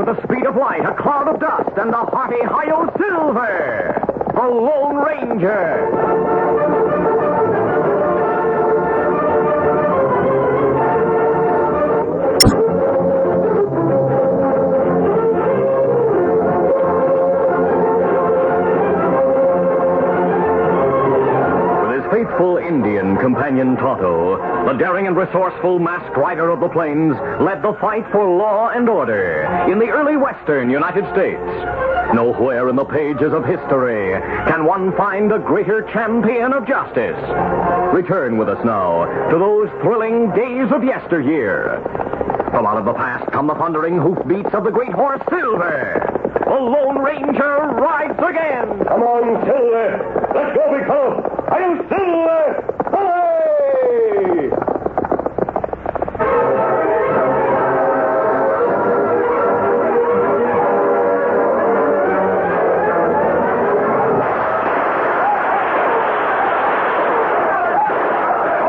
the speed of light, a cloud of dust, and the hearty Hi-Yo Silver, the Lone Ranger. Faithful Indian companion Tonto, the daring and resourceful masked rider of the plains, led the fight for law and order in the early western United States. Nowhere in the pages of history can one find a greater champion of justice. Return with us now to those thrilling days of yesteryear. From out of the past come the thundering hoofbeats of the great horse Silver. The Lone Ranger rides again. Come on, Silver. Let's go, big fellow. I am Silver. Hooray!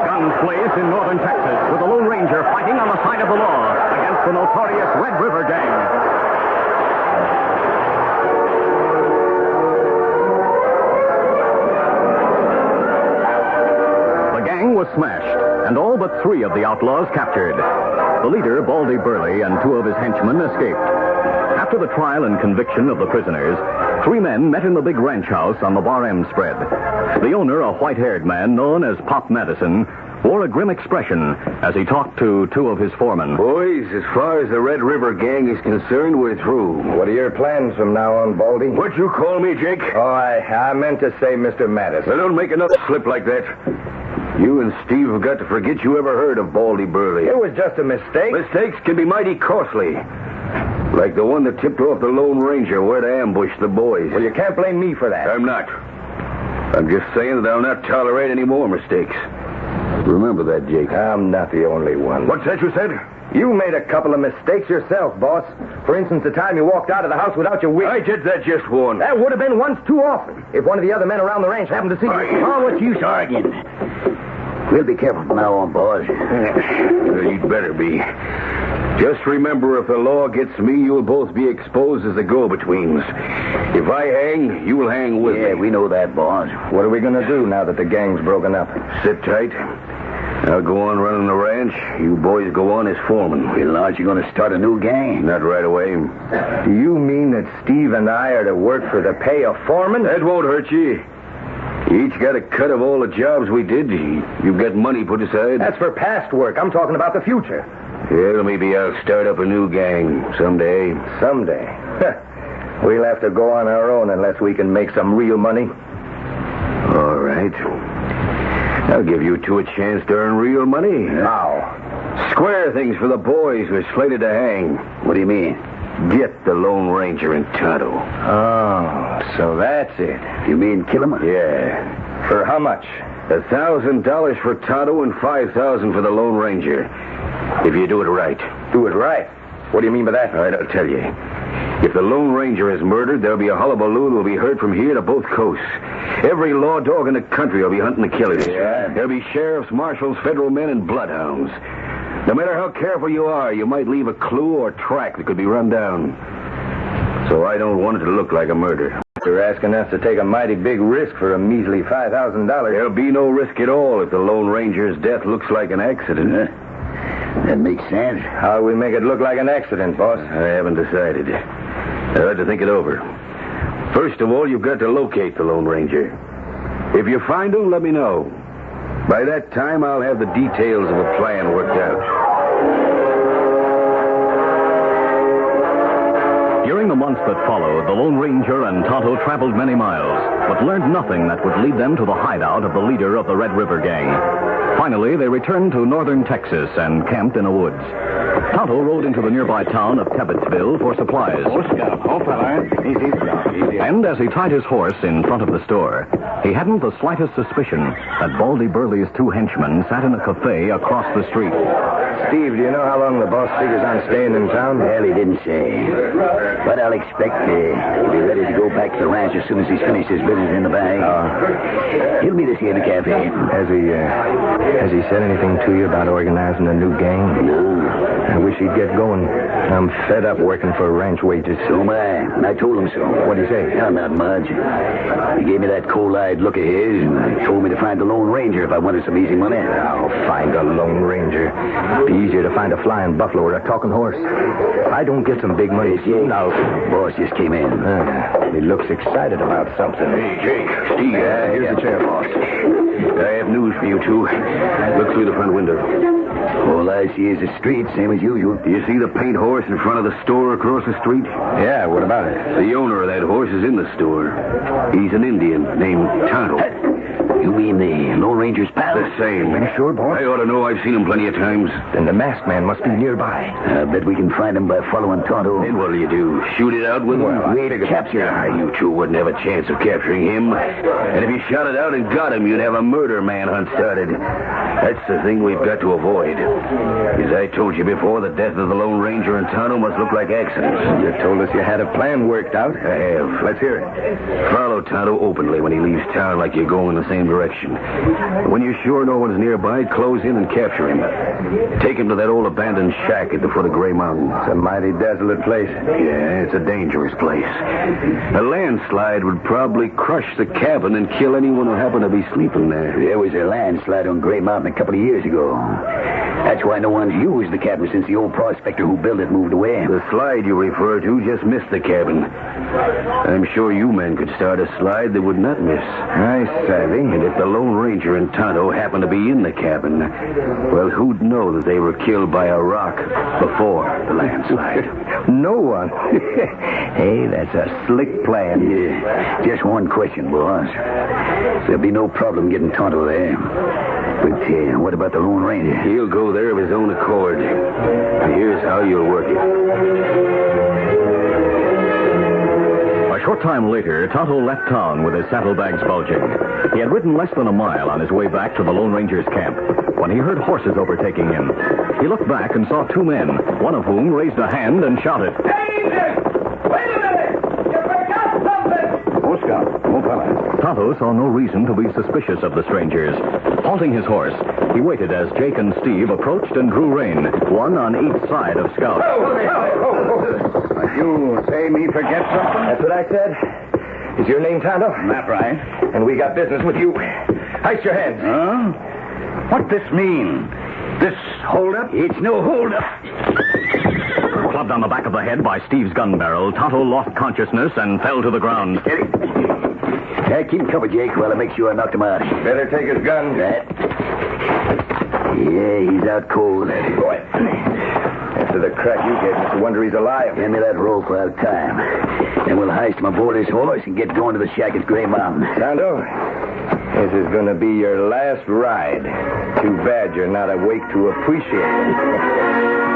Guns blaze in northern Texas with the Lone Ranger fighting on the side of the law against the notorious Red River Gang. Was smashed, and all but 3 of the outlaws captured. The leader, Baldy Burley, and 2 of his henchmen escaped. After the trial and conviction of the prisoners, 3 men met in the big ranch house on the Bar M spread. The owner, a white-haired man known as Pop Madison, wore a grim expression as he talked to 2 of his foremen. Boys, as far as the Red River Gang is concerned, we're through. What are your plans from now on, Baldy? What'd you call me, Jake? Oh, I meant to say Mr. Madison. Well, don't make another slip like that. You and Steve have got to forget you ever heard of Baldy Burley. It was just a mistake. Mistakes can be mighty costly. Like the one that tipped off the Lone Ranger where to ambush the boys. Well, you can't blame me for that. I'm not. I'm just saying that I'll not tolerate any more mistakes. Remember that, Jake. I'm not the only one. What's that you said? You made a couple of mistakes yourself, boss. For instance, the time you walked out of the house without your wig. I did that just once. That would have been once too often. If one of the other men around the ranch happened to see you. Oh, what's use arguing? We'll be careful from now on, boys. You'd better be. Just remember, if the law gets me, you'll both be exposed as the go-betweens. If I hang, you'll hang with me. Yeah, we know that, boss. What are we going to do now that the gang's broken up? Sit tight. I'll go on running the ranch. You boys go on as foreman. Well, aren't you going to start a new gang? Not right away. Do you mean that Steve and I are to work for the pay of foreman? That won't hurt you. You each got a cut of all the jobs we did. You've got money put aside. That's for past work. I'm talking about the future. Yeah, maybe I'll start up a new gang someday. Someday? We'll have to go on our own unless we can make some real money. All right. I'll give you 2 a chance to earn real money. How? Square things for the boys who are slated to hang. What do you mean? Get the Lone Ranger and Tonto. Oh, so that's it. You mean kill him? Yeah. For how much? $1,000 for Tonto and $5,000 for the Lone Ranger. If you do it right. Do it right? What do you mean by that? All right, I'll tell you. If the Lone Ranger is murdered, there'll be a hullabaloo that'll be heard from here to both coasts. Every law dog in the country will be hunting the killers. Yeah. There'll be sheriffs, marshals, federal men, and bloodhounds. No matter how careful you are, you might leave a clue or track that could be run down. So I don't want it to look like a murder. You're asking us to take a mighty big risk for a measly $5,000. There'll be no risk at all if the Lone Ranger's death looks like an accident. That makes sense. How do we make it look like an accident, boss? I haven't decided. I'll have to think it over. First of all, you've got to locate the Lone Ranger. If you find him, let me know. By that time, I'll have the details of a plan worked out. During the months that followed, the Lone Ranger and Tonto traveled many miles, but learned nothing that would lead them to the hideout of the leader of the Red River Gang. Finally, they returned to northern Texas and camped in the woods. Tonto rode into the nearby town of Tebbetsville for supplies. And as he tied his horse in front of the store, he hadn't the slightest suspicion that Baldy Burley's 2 henchmen sat in a cafe across the street. Steve, do you know how long the boss figures on staying in town? Well, he didn't say. But I'll expect he'll be ready to go back to the ranch as soon as he's finished his business. is in the bag. He'll meet us here in the cafe. Has he said anything to you about organizing a new gang? No. I wish he'd get going. I'm fed up working for ranch wages. So am I. And I told him so. What'd he say? Oh, not much. He gave me that cold-eyed look of his and told me to find the Lone Ranger if I wanted some easy money. I'll find a Lone Ranger. Be easier to find a flying buffalo or a talking horse. I don't get some big money. No. Boss just came in. He looks excited about something. Hey, Jake. Steve. Here's the chair, boss. I have news for you, two. Look through the front window. All I see is the street, same as usual. Do you see the paint horse in front of the store across the street? Yeah, what about it? The owner of that horse is in the store. He's an Indian named Tonto. You mean the Lone Ranger's pal? The same. You sure, boss? I ought to know. I've seen him plenty of times. Then the masked man must be nearby. I bet we can find him by following Tonto. Then what'll you do? Shoot it out with him? Well, We'd capture him. You two wouldn't have a chance of capturing him. And if you shot it out and got him, you'd have a murder manhunt started. That's the thing we've got to avoid. As I told you before, the death of the Lone Ranger and Tonto must look like accidents. You told us you had a plan worked out. I have. Let's hear it. Follow Tonto openly when he leaves town like you're going in the same direction. When you're sure no one's nearby, close in and capture him. Take him to that old abandoned shack at the foot of Gray Mountain. It's a mighty desolate place. Yeah, it's a dangerous place. A landslide would probably crush the cabin and kill anyone who happened to be sleeping there. There was a landslide on Gray Mountain a couple of years ago. That's why no one's used the cabin since the old prospector who built it moved away. The slide you refer to just missed the cabin. I'm sure you men could start a slide that would not miss. I savvy. And if the Lone Ranger and Tonto happened to be in the cabin, well, who'd know that they were killed by a rock before the landslide? No one. Hey, that's a slick plan. Yeah. Just one question, boss. There'll be no problem getting Tonto there. But what about the Lone Ranger? He'll go there of his own accord. Here's how you'll work it. A short time later, Tonto left town with his saddlebags bulging. He had ridden less than a mile on his way back to the Lone Ranger's camp when he heard horses overtaking him. He looked back and saw two men, one of whom raised a hand and shouted, Hey, wait a minute! You forgot something! Oh, Scout. Oh, fella. Tonto saw no reason to be suspicious of the strangers. Halting his horse, he waited as Jake and Steve approached and drew rein, one on each side of Scout. You say me forget something? That's what I said. Is your name Tonto? That right? And we got business with you. Ice your hands. Huh? What this mean? This holdup? It's no holdup. Clubbed on the back of the head by Steve's gun barrel, Tonto lost consciousness and fell to the ground. Steady. Keep him covered, Jake, while I make sure I knocked him out. Better take his gun. That. Yeah, he's out cold. Boy. After the crack you gave us, I wonder he's alive. Hand me that rope while time. Then we'll heist him aboard his horse and get going to the shack at Gray Mountain. Tonto, this is going to be your last ride. Too bad you're not awake to appreciate it.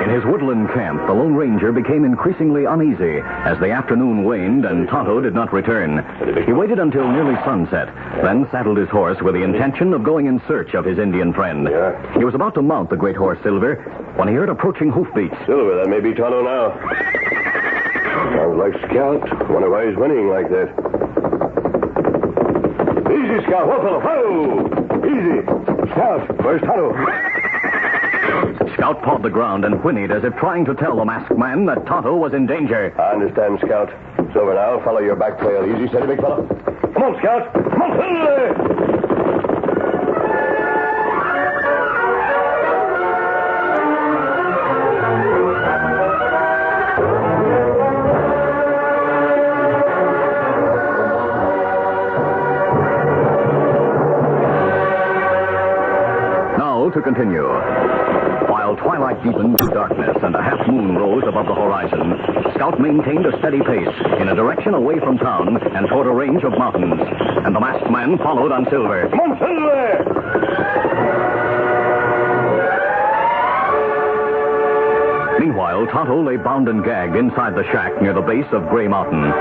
In his woodland camp, the Lone Ranger became increasingly uneasy as the afternoon waned and Tonto did not return. He waited until nearly sunset, then saddled his horse with the intention of going in search of his Indian friend. He was about to mount the great horse Silver when he heard approaching hoofbeats. Silver, that may be Tonto now. Sounds like Scout. Wonder why he's whinnying like that. Easy, Scout. Whoa, fellow. Whoa! Easy. Scout, where's Tonto? Scout pawed the ground and whinnied as if trying to tell the masked man that Tonto was in danger. I understand, Scout. Silver, now I'll follow your back trail. Easy, steady, big fellow. Come on, Scout. Come on, Silver! To continue. While twilight deepened to darkness and a half moon rose above the horizon, Scout maintained a steady pace in a direction away from town and toward a range of mountains, and the masked man followed on Silver. Come on, Silver! Meanwhile, Tonto lay bound and gagged inside the shack near the base of Gray Mountain.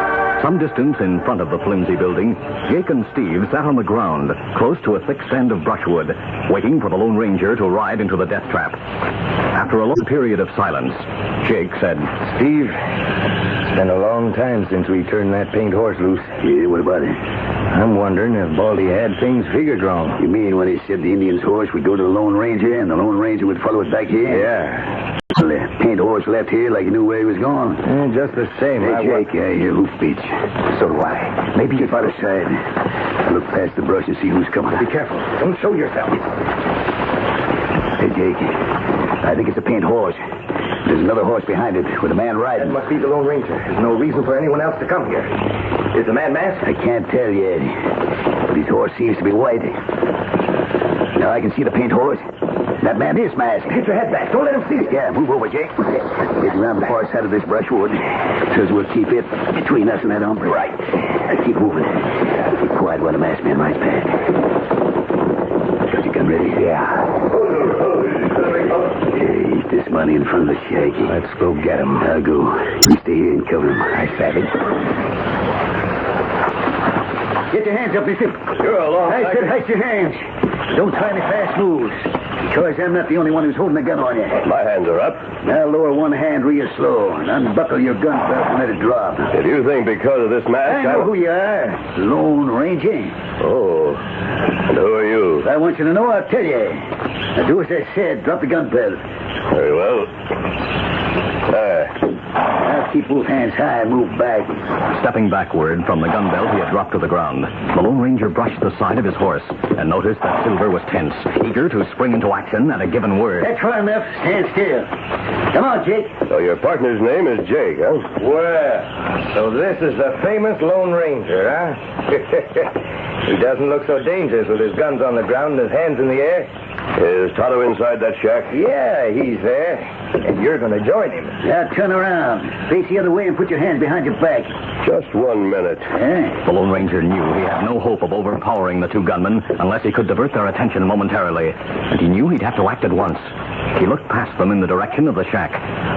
Some distance in front of the flimsy building, Jake and Steve sat on the ground, close to a thick stand of brushwood, waiting for the Lone Ranger to ride into the death trap. After a long period of silence, Jake said, Steve, Been a long time since we turned that paint horse loose. Yeah, what about it? I'm wondering if Baldy had things figured wrong. You mean when he said the Indian's horse would go to the Lone Ranger and the Lone Ranger would follow it back here? Yeah. Well, the paint horse left here like he knew where he was going. Just the same. Hey, Jake, I hear hoofbeats. So do I. Maybe get out of sight. I'll look past the brush and see who's coming. Be careful. Don't show yourself. Hey, Jake, I think it's a paint horse. There's another horse behind it with a man riding. That must be the Lone Ranger. There's no reason for anyone else to come here. Is the man masked? I can't tell yet, but his horse seems to be white. Now I can see the paint horse. That man is masked. Get your head back. Don't let him see you. Yeah, move over, Jake. Get around the far side of this brushwood. Because we'll keep it between us and that hombre. Right. Keep moving. Keep quiet while the masked man rides past. Got your gun ready? Yeah. Hey, this money in front of the shack. Let's go get him. I'll go. You stay here and cover him. I savage. Get your hands up, mister. You're a long I said hide your hands. Don't try any fast moves. Because I'm not the only one who's holding a gun on you. My hands are up. Now lower one hand real slow and unbuckle your gun belt and let it drop. If you think because of this mask, I know who you are. Lone Ranger. Oh. And who are you? If I want you to know, I'll tell you. Now do as I said. Drop the gun belt. Very well. There. Now keep both hands high and move back. Stepping backward from the gun belt he had dropped to the ground, the Lone Ranger brushed the side of his horse and noticed that Silver was tense, eager to spring into action at a given word. That's far enough. Stand still. Come on, Jake. So your partner's name is Jake, huh? Well, so this is the famous Lone Ranger, huh? He doesn't look so dangerous with his guns on the ground and his hands in the air. Is Tonto inside that shack? Yeah, he's there. And you're going to join him. Now turn around. Face the other way and put your hands behind your back. Just 1 minute. Eh? The Lone Ranger knew he had no hope of overpowering the two gunmen unless he could divert their attention momentarily. And he knew he'd have to act at once. He looked past them in the direction of the shack,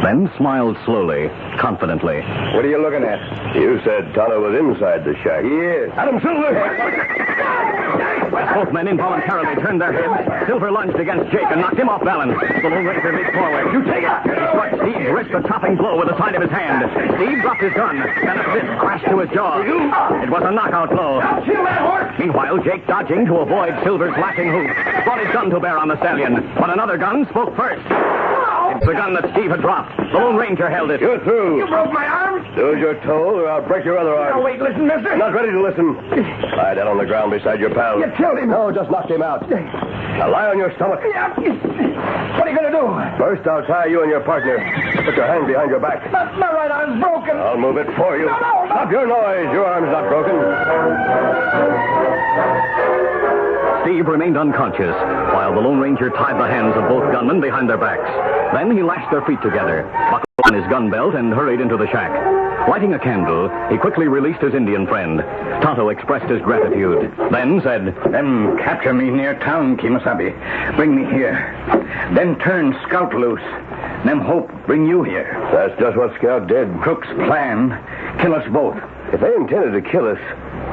then smiled slowly, confidently. What are you looking at? You said Tonto was inside the shack. He is. Adam Silver! Both men involuntarily turned their heads. Silver lunged against Jake and knocked him off balance. The Lone Ranger leaped forward. You take it! He struck Steve's wrist a chopping blow with the side of his hand. Steve dropped his gun, and a fist crashed to his jaw. It was a knockout blow. Kill that horse! Meanwhile, Jake, dodging to avoid Silver's lashing hoof, brought his gun to bear on the stallion. But another gun spoke first. It's the gun that Steve had dropped. The Lone Ranger held it. You're through. You broke my arm? Do as you're told, or I'll break your other arm. Now, wait, listen, mister. I'm not ready to listen. Lie down on the ground beside your pal. You killed him. No, just knocked him out. Now lie on your stomach. Yeah. What are you going to do? First, I'll tie you and your partner. Put your hand behind your back. My right arm's broken. I'll move it for you. No. Stop your noise. Your arm's not broken. Steve remained unconscious while the Lone Ranger tied the hands of both gunmen behind their backs. Then he lashed their feet together, buckled on his gun belt, and hurried into the shack. Lighting a candle, he quickly released his Indian friend. Tonto expressed his gratitude, then said, Them capture me near town, Kemosabe. Bring me here. Then turn Scout loose. Them hope bring you here. That's just what Scout did. Crook's plan, kill us both. If they intended to kill us,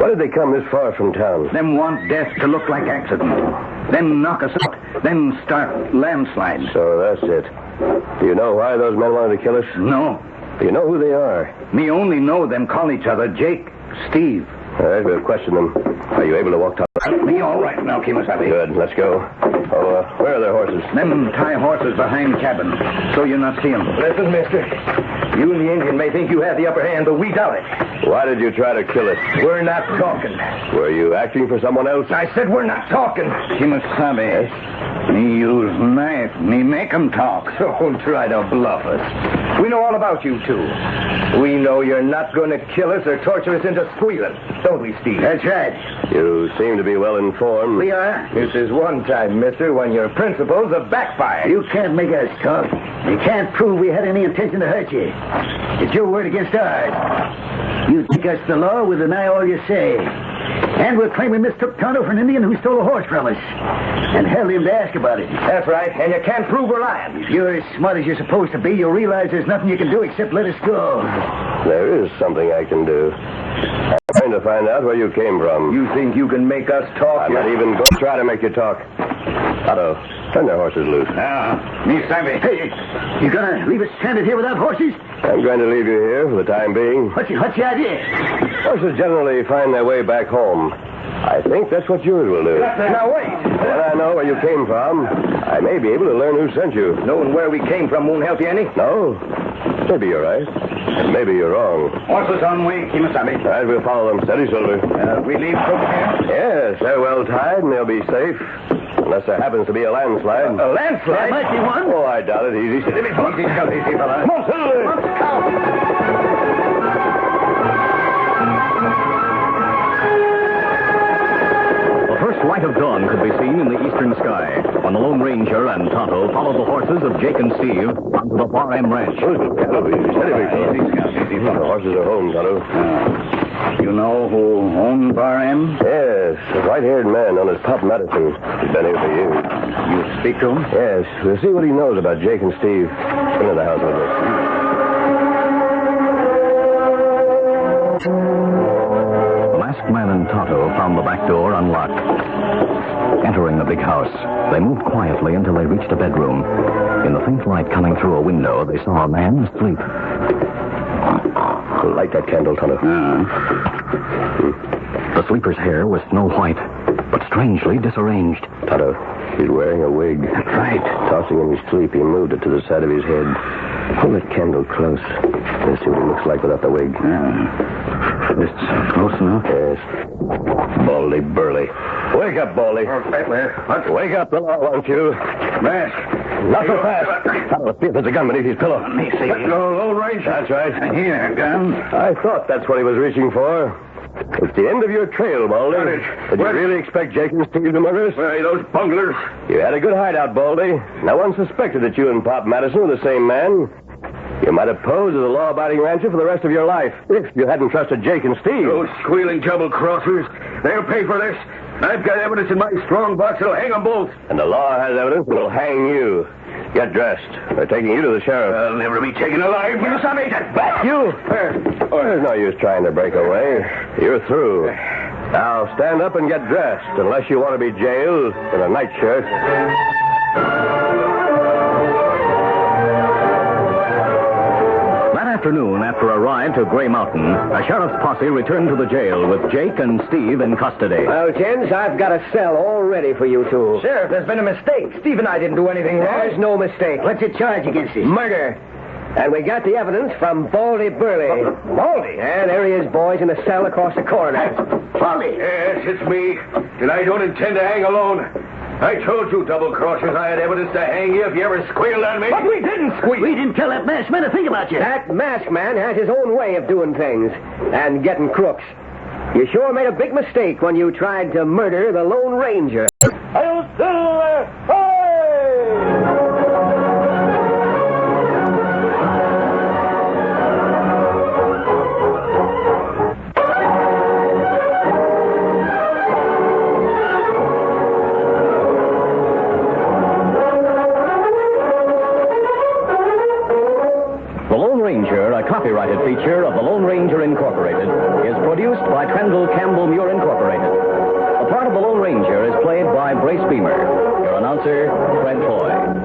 why did they come this far from town? Them want death to look like accident. Then knock us out. Then start landslides. So that's it. Do you know why those men wanted to kill us? No. Do you know who they are? Me only know them call each other Jake, Steve. All right, we'll question them. Are you able to walk top? Me all right now, Kemosabe. Good, let's go. Oh, where are their horses? Them tie horses behind cabin, so you not see 'em. Listen, mister. You and the Indian may think you have the upper hand, but we doubt it. Why did you try to kill us? We're not talking. Were you acting for someone else? I said we're not talking. Kemosabe, me use knife. Me make 'em talk. Don't try to bluff us. We know all about you two. We know you're not going to kill us or torture us into squealing. Don't we, Steve? That's right. You seem to be well informed. We are. This is one time, mister, when your principles have backfired. You can't make us talk. You can't prove we had any intention to hurt you. It's your word against ours. You take us the law, we'll deny all you say. And we'll claim we mistook Tonto for an Indian who stole a horse from us. And held him to ask about it. That's right, and you can't prove we're lying. If you're as smart as you're supposed to be, you'll realize there's nothing you can do except let us go. There is something I can do. I'm trying to find out where you came from. You think you can make us talk? I'm not even going to try to make you talk. Otto, Turn their horses loose. Me savvy. Hey, you gonna leave us stranded here without horses? I'm going to leave you here for the time being. What's your idea? Horses generally find their way back home. I think that's what yours will do. Now, wait. When I know where you came from, I may be able to learn who sent you. Knowing where we came from won't help you any. No? Maybe you're right. And maybe you're wrong. Horses on way, Kimasabi. All right, we'll follow them. Steady, Silver. We leave from here? Yes, they're well tied and they'll be safe. Unless there happens to be a landslide. A landslide? There might be one. Oh, I doubt it. Easy. Easy, fella. Come on, Silver. The first light of dawn could be seen in the eastern sky when the Lone Ranger and Tonto followed the horses of Jake and Steve onto the Bar M Ranch. Steady, big fella. The horses are home, Tonto. You know who owned Bar M? Yes, a white-haired man known as Pop Madison. He's been here for years. You speak to him? Yes, we'll see what he knows about Jake and Steve. Into the house with me. The masked man and Tonto found the back door unlocked. Entering the big house, they moved quietly until they reached a bedroom. In the faint light coming through a window, they saw a man asleep. Light that candle, Tonto. The sleeper's hair was snow white, but strangely disarranged. Tonto, he's wearing a wig. That's right. Tossing in his sleep, he moved it to the side of his head. Hold that candle close. Let's see what he looks like without the wig. This close enough? Yes. Baldy Burley. Wake up, Baldy. Wake up, the law wants you. Mask. Not so fast. Tonto, see if there's a gun beneath his pillow. Let me see. Lone Ranger. That's right. Here, gun. I thought that's what he was reaching for. It's the end of your trail, Baldy. Did you really expect Jake and Steve to murder us? Hey, those bunglers. You had a good hideout, Baldy. No one suspected that you and Pop Madison were the same man. You might have posed as a law-abiding rancher for the rest of your life if you hadn't trusted Jake and Steve. Those squealing double-crossers. They'll pay for this. I've got evidence in my strong box that'll hang them both. And the law has evidence that'll hang you. Get dressed. They're taking you to the sheriff. I'll never be taken alive. You son of a back. You? There's no use trying to break away. You're through. Now stand up and get dressed, unless you want to be jailed in a nightshirt. That afternoon, after a ride to Gray Mountain, a sheriff's posse returned to the jail with Jake and Steve in custody. Well, gents, I've got a cell all ready for you two. Sheriff, there's been a mistake. Steve and I didn't do anything wrong. There's no mistake. What's the charge against us? Murder. And we got the evidence from Baldy Burley. Baldy? And there he is, boys, in the cell across the corridor. Baldy. Yes, it's me. And I don't intend to hang alone. I told you, double-crossers, I had evidence to hang you if you ever squealed on me. But we didn't squeal. We didn't tell that masked man a thing about you. That masked man has his own way of doing things and getting crooks. You sure made a big mistake when you tried to murder the Lone Ranger. Copyrighted feature of the Lone Ranger Incorporated is produced by Trendle Campbell Muir Incorporated. The part of the Lone Ranger is played by Brace Beamer. Your announcer, Fred Floyd.